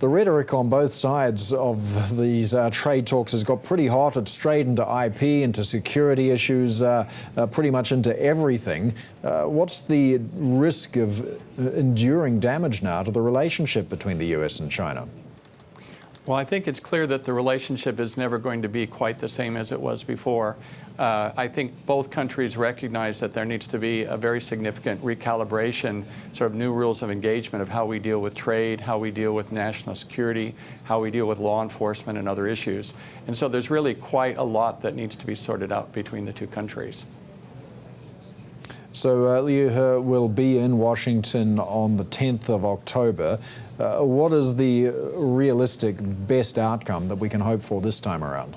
The rhetoric on both sides of these trade talks has got pretty hot. It's strayed into IP, into security issues, pretty much into everything. What's the risk of enduring damage now to the relationship between the U.S. and China? Well, I think it's clear that the relationship is never going to be quite the same as it was before. I think both countries recognize that there needs to be a very significant recalibration, sort of new rules of engagement of how we deal with trade, how we deal with national security, how we deal with law enforcement and other issues. And so there's really quite a lot that needs to be sorted out between the two countries. So you will be in Washington on the 10th of October. What is the realistic best outcome that we can hope for this time around?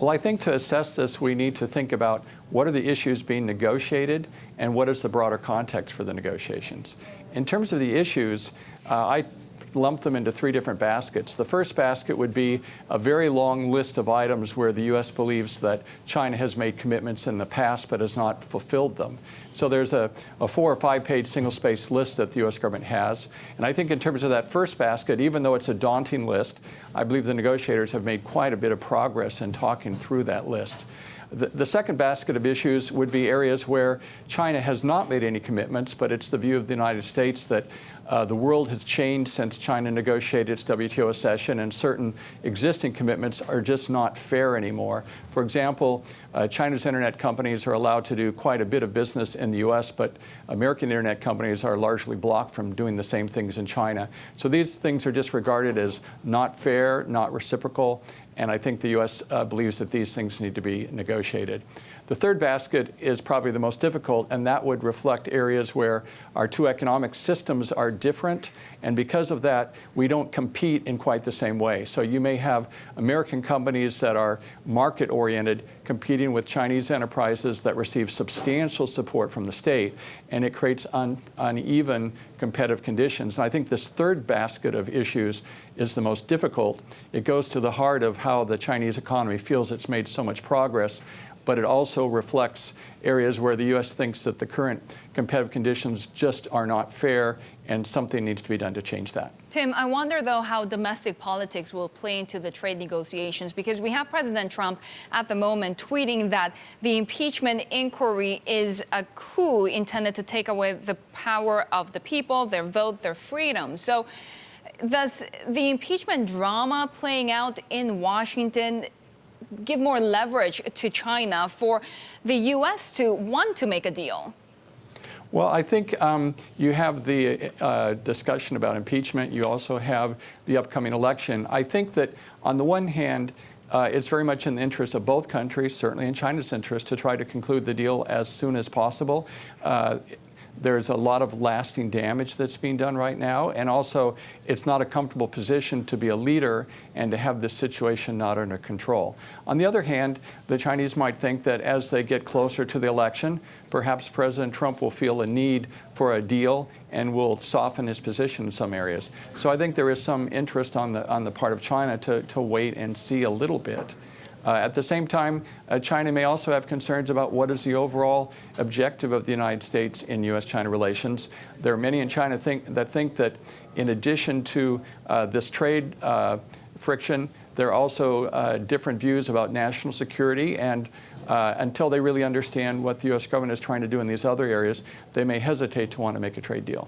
Well, I think to assess this, we need to think about what are the issues being negotiated and what is the broader context for the negotiations. In terms of the issues, I lump them into three different baskets. The first basket would be a very long list of items where the U.S. believes that China has made commitments in the past but has not fulfilled them. So there's a 4 or 5 page single-space list that the U.S. government has. And I think in terms of that first basket, even though it's a daunting list, I believe the negotiators have made quite a bit of progress in talking through that list. The second basket of issues would be areas where China has not made any commitments, but it's the view of the United States that the world has changed since China negotiated its WTO accession, and certain existing commitments are just not fair anymore. For example, China's internet companies are allowed to do quite a bit of business in the U.S., but American internet companies are largely blocked from doing the same things in China. So these things are just regarded as not fair, not reciprocal, and I think the U.S. believes that these things need to be negotiated. The third basket is probably the most difficult, and that would reflect areas where our two economic systems are different, and because of that, we don't compete in quite the same way. So you may have American companies that are market-oriented competing with Chinese enterprises that receive substantial support from the state, and it creates uneven competitive conditions. And I think this third basket of issues is the most difficult. It goes to the heart of how the Chinese economy feels it's made so much progress, but it also reflects areas where the U.S. thinks that the current competitive conditions just are not fair, and something needs to be done to change that. Tim, I wonder, though, how domestic politics will play into the trade negotiations, because we have President Trump at the moment tweeting that the impeachment inquiry is a coup intended to take away the power of the people, their vote, their freedom. So does the impeachment drama playing out in Washington give more leverage to China for the U.S. to want to make a deal? Well, I think you have the discussion about impeachment. You also have the upcoming election. I think that on the one hand, it's very much in the interest of both countries, certainly in China's interest, to try to conclude the deal as soon as possible. There's a lot of lasting damage that's being done right now, and also it's not a comfortable position to be a leader and to have this situation not under control. On the other hand, the Chinese might think that as they get closer to the election, perhaps President Trump will feel a need for a deal and will soften his position in some areas. So I think there is some interest on the part of China to wait and see a little bit. At the same time, China may also have concerns about what is the overall objective of the United States in U.S. China relations. There are many in China that think that in addition to this trade friction, there are also different views about national security, and until they really understand what the U.S. government is trying to do in these other areas, they may hesitate to want to make a trade deal.